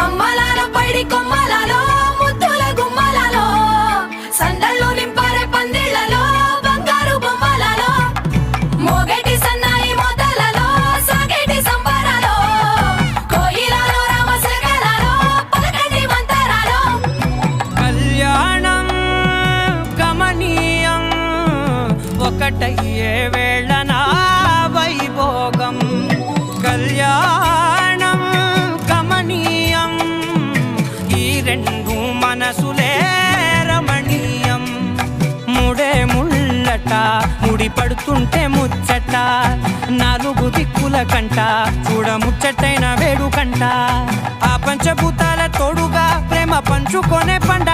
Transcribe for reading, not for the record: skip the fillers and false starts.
అమ్మలాలో పైడి కొమ్మలాలో ముద్దుల గుమ్మలాలో సందళ్ళు నింపారే పందిళ్లలో బంగారు బొమ్మలలో మోగేటి సన్నాయి మోతలలో సాగేటి సంబరాలో కోయిలలో రామశకలలో పలకటి మంతరాలో కళ్యాణం గమనీయం ఒకటయ్యే వేళ నా వైభోగం కళ్యాణం గమనీయం ఈ రెండు మనసులే రమణీయం ముడే ముళ్ళట ముడి పడుతుంటే ముచ్చట నాలుగు దిక్కుల కంట చూడ ముచ్చటైన వేడుకంట ఆ పంచభూతాల తోడుగా ప్రేమ పంచుకొనే పంట